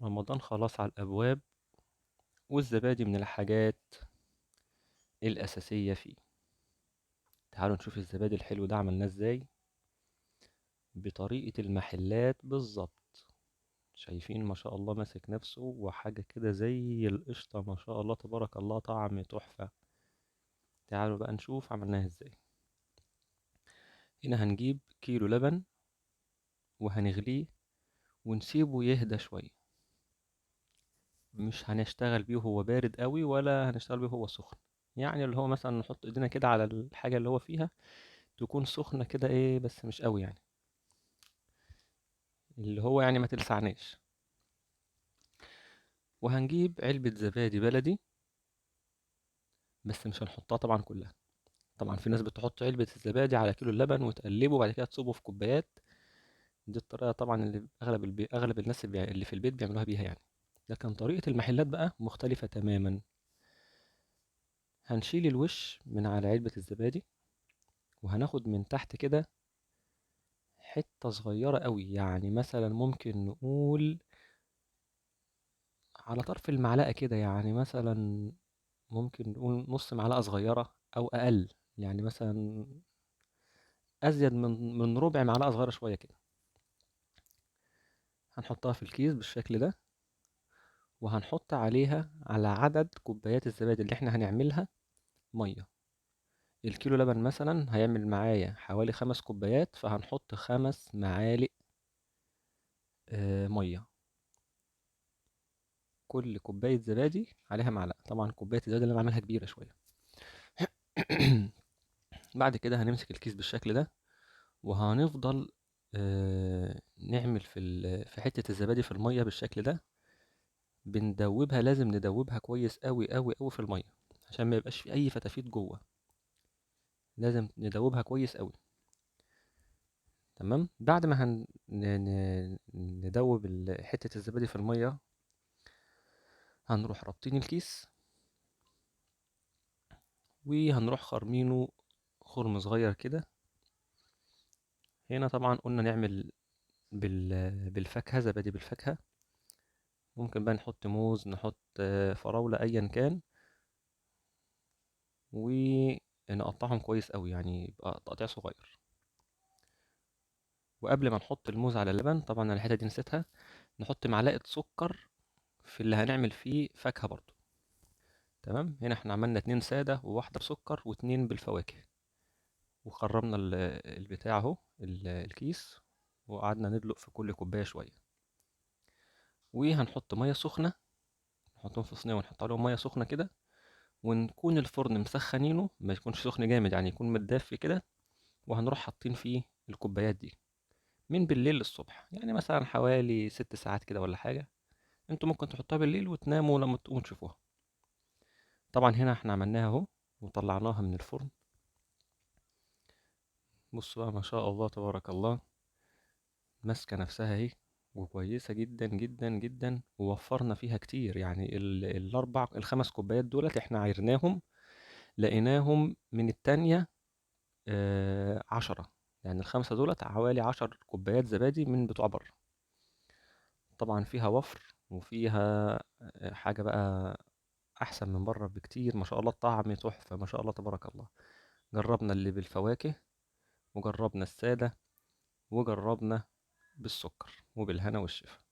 رمضان خلاص على الأبواب، والزبادي من الحاجات الأساسية فيه. تعالوا نشوف الزبادي الحلو ده عملناه ازاي بطريقة المحلات بالظبط. شايفين ما شاء الله ماسك نفسه وحاجة كده زي القشطة، ما شاء الله تبارك الله، طعم تحفة. تعالوا بقى نشوف عملناها ازاي. هنا هنجيب كيلو لبن وهنغليه ونسيبه يهدى شوية. مش هنشتغل بيه وهو بارد قوي، ولا هنشتغل بيه وهو سخن. يعني اللي هو مثلا نحط ايدينا كده على الحاجة اللي هو فيها تكون سخنة كده، ايه بس مش قوي يعني، اللي هو يعني ما تلسعناش. وهنجيب علبة زبادي بلدي، بس مش هنحطها طبعا كلها. طبعا في ناس بتحط علبة الزبادي على كيلو اللبن وتقلبه وبعد كده تصبه في كوبايات. دي الطريقة طبعا اللي أغلب الناس اللي في البيت بيعملوها بيها يعني. لكن طريقة المحلات بقى مختلفة تماما. هنشيل الوش من على علبة الزبادي، وهناخد من تحت كده حتة صغيرة قوي، يعني مثلا ممكن نقول على طرف المعلقة كده، يعني مثلا ممكن نقول نص معلقة صغيرة أو أقل. يعني مثلا أزيد من ربع معلقة صغيرة شوية كده. هنحطها في الكيس بالشكل ده، وهنحط عليها على عدد كوبايات الزبادي اللي احنا هنعملها مية. الكيلو لبن مثلا هيعمل معايا حوالي 5 كوبايات، فهنحط 5 معالق مية. كل كوباية زبادي عليها معلقة. طبعا كوباية الزبادي اللي انا عاملها كبيرة شوية. بعد كده هنمسك الكيس بالشكل ده، وهنفضل نعمل في حتة الزبادي في المية بالشكل ده. بندوبها، لازم ندوبها كويس قوي قوي قوي في المية، عشان ما يبقاش في اي فتافيت جوه. لازم ندوبها كويس قوي. تمام. بعد ما ندوب حتة الزبادي في المية، هنروح رابطين الكيس، وهنروح خرمينه خرم صغير كده. هنا طبعا قلنا نعمل بالفاكهة، زبادي بالفاكهة. ممكن بقى نحط موز، نحط فراولة، أيا كان. ونقطعهم كويس قوي، يعني يبقى تقطيع صغير. وقبل ما نحط الموز على اللبن، طبعا أنا الحتة دي نسيتها، نحط معلقة سكر في اللي هنعمل فيه فاكهة برضو. تمام. هنا احنا عملنا 2 سادة وواحدة بسكر واتنين بالفواكه. وخرمنا البتاع اهو، الكيس. وقعدنا ندلق في كل كوباية شوية. وهنحط مية سخنة، نحطهم في صينية ونحط عليهم مية سخنة كده. ونكون الفرن مسخنينه، ما يكونش سخن جامد، يعني يكون متدفي كده. وهنروح حاطين فيه الكوبايات دي من بالليل للصبح، يعني مثلا حوالي 6 ساعات كده ولا حاجة. انتوا ممكن تحطوها بالليل وتناموا لما تقوموا تشوفوها. طبعا هنا احنا عملناها اهو وطلعناها من الفرن. بصوا بقى ما شاء الله تبارك الله، ماسكة نفسها اهي، وكويسة جدا جدا جدا. ووفرنا فيها كتير، يعني ال5 كوبايات دولت احنا عيرناهم، لقيناهم من التانية 10. يعني ال5 دولت حوالي 10 كوبايات زبادي من بتوع بره. طبعا فيها وفر، وفيها حاجة بقى أحسن من بره بكتير. ما شاء الله الطعم تحفة، ما شاء الله تبارك الله. جربنا اللي بالفواكه، وجربنا السادة، وجربنا بالسكر، وبالهنا والشفا.